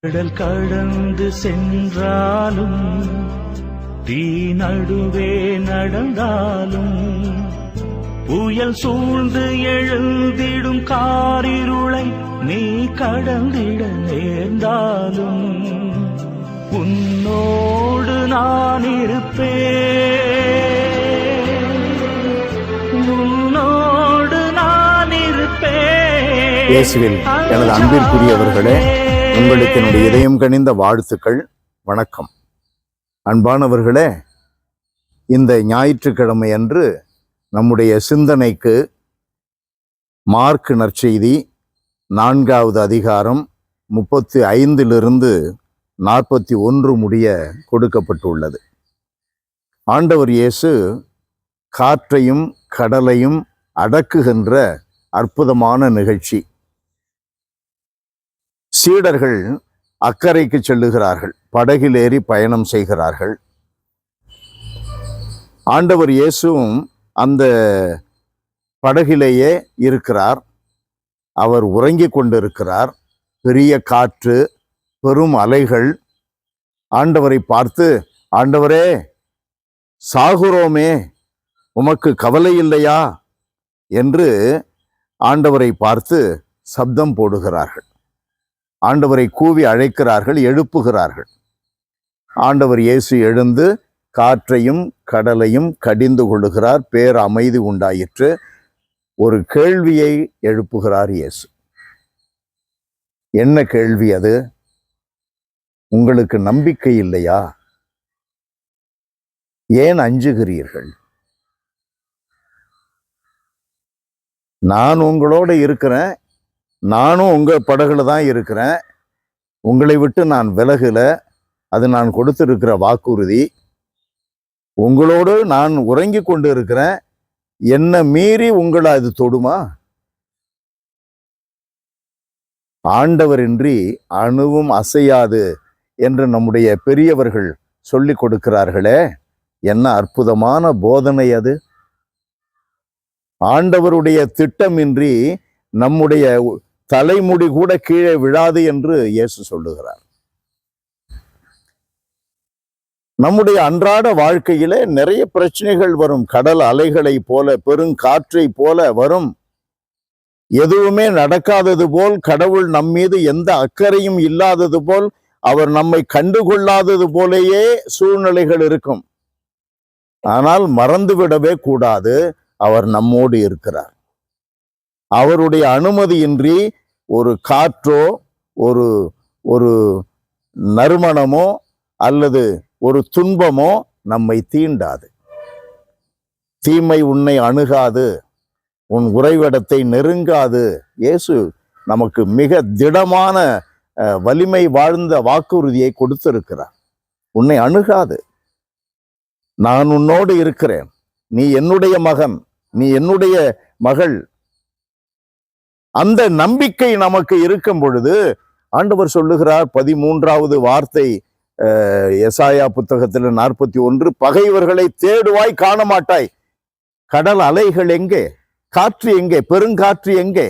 கடல் கடந்து சென்றாலும் தீ நடுவே நடந்தாலும் புயல் சூழ்ந்து எழுந்திடும் காரிருளை நீ கடந்திட நேர்ந்தாலும் உன்னோடு நான் இருப்பேன், உன்னோடு நான் இருப்பேன். இயேசுவில் எனது அன்பிற்குரியவர்களே, உங்களுக்கு என்னுடைய இதயம் கனிந்த வாழ்த்துக்கள், வணக்கம். அன்பானவர்களே, இந்த ஞாயிற்றுக்கிழமை அன்று நம்முடைய சிந்தனைக்கு மார்க் நற்செய்தி 4வது அதிகாரம் 35 41 முடிய கொடுக்கப்பட்டுள்ளது. ஆண்டவர் இயேசு காற்றையும் கடலையும் அடக்குகின்ற அற்புதமான நிகழ்ச்சி. சீடர்கள் அக்கறைக்கு செல்லுகிறார்கள், படகில் ஏறி பயணம் செய்கிறார்கள். ஆண்டவர் இயேசுவும் அந்த படகிலேயே இருக்கிறார். அவர் உறங்கிக் கொண்டிருக்கிறார். பெரிய காற்று, பெரும் அலைகள். ஆண்டவரை பார்த்து, ஆண்டவரே, சாகுறோமே, உமக்கு கவலை இல்லையா என்று ஆண்டவரை பார்த்து சப்தம் போடுகிறார்கள். ஆண்டவரை கூவி அழைக்கிறார்கள், எழுப்புகிறார்கள். ஆண்டவர் இயேசு எழுந்து காற்றையும் கடலையும் கடிந்து கொள்ளுகிறார். பேர் அமைதி உண்டாயிற்று. ஒரு கேள்வியை எழுப்புகிறார் இயேசு. என்ன கேள்வி அது? உங்களுக்கு நம்பிக்கை இல்லையா? ஏன் அஞ்சுகிறீர்கள்? நான் உங்களோட இருக்கிறேன், நானும் உங்க படகுல தான் இருக்கிறேன். உங்களை விட்டு நான் விலகல. அது நான் கொடுத்திருக்கிற வாக்குறுதி. உங்களோடு நான் உறங்கி கொண்டு இருக்கிறேன். என்ன மீறி உங்களை அது தொடுமா? ஆண்டவரின்றி அணுவும் அசையாது என்று நம்முடைய பெரியவர்கள் சொல்லிக் கொடுக்கிறார்களே, என்ன அற்புதமான போதனை அது! ஆண்டவருடைய திட்டமின்றி நம்முடைய தலைமுடி கூட கீழே விழாது என்று இயேசு சொல்லுகிறார். நம்முடைய அன்றாட வாழ்க்கையிலே நிறைய பிரச்சனைகள் வரும். கடல் அலைகளை போல, பெருங்காற்றை போல வரும். எதுவுமே நடக்காதது போல், கடவுள் நம்மீது எந்த அக்கறையும் இல்லாதது போல், அவர் நம்மை கண்டுகொள்ளாதது போலேயே சூழ்நிலைகள் இருக்கும். ஆனால் மறந்துவிடவே கூடாது, அவர் நம்மோடு இருக்கிறார். அவருடைய அனுமதியின்றி ஒரு காற்றோ, ஒரு நறுமணமோ அல்லது ஒரு துன்பமோ நம்மை தீண்டாது. தீமை உன்னை அணுகாது, உன் உறைவிடத்தை நெருங்காது. இயேசு நமக்கு மிக திடமான வலிமை வாழ்ந்த வாக்குறுதியை கொடுத்திருக்கிறார். உன்னை அணுகாது, நான் உன்னோடு இருக்கிறேன், நீ என்னுடைய மகன், நீ என்னுடைய மகள். அந்த நம்பிக்கை நமக்கு இருக்கும் பொழுது ஆண்டவர் சொல்லுகிறார், 13வது வார்த்தை எசாயா புத்தகத்தில் 41, பகைவர்களை தேடுவாய் காண மாட்டாய். கடல் அலைகள் எங்கே? காற்று எங்கே? பெருங்காற்று எங்கே?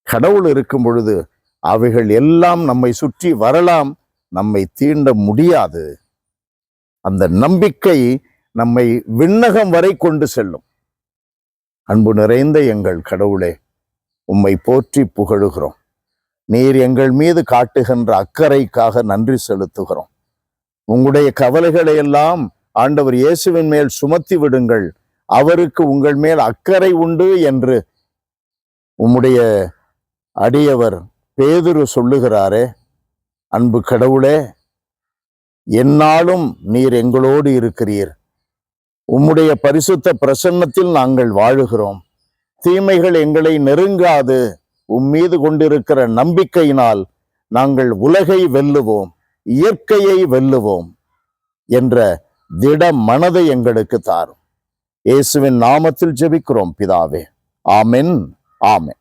கடவுள் இருக்கும் பொழுது அவைகள் எல்லாம் நம்மை சுற்றி வரலாம், நம்மை தீண்ட முடியாது. அந்த நம்பிக்கை நம்மை விண்ணகம் வரை கொண்டு செல்லும். அன்பு நிறைந்த எங்கள் கடவுளே, உம்மை போற்றி புகழுகிறோம். நீர் எங்கள் மீது காட்டுகின்ற அக்கறைக்காக நன்றி செலுத்துகிறோம். உங்களுடைய கவலைகளை எல்லாம் ஆண்டவர் இயேசுவின் மேல் சுமத்தி விடுங்கள். அவருக்கு உங்கள் மேல் அக்கறை உண்டு என்று உம்முடைய அடியவர் பேதுரு சொல்லுகிறாரே. அன்பு கடவுளே, எந்நாளும் நீர் எங்களோடு இருக்கிறீர். உம்முடைய பரிசுத்த பிரசன்னத்தில் நாங்கள் வாழுகிறோம். தீமைகள் எங்களை நெருங்காது. உம்மீது கொண்டிருக்கிற நம்பிக்கையினால் நாங்கள் உலகை வெல்லுவோம், இயற்கையை வெல்லுவோம் என்ற திட மனதை எங்களுக்கு தாரும். இயேசுவின் நாமத்தில் ஜெபிக்கிறோம் பிதாவே. ஆமென், ஆமென்.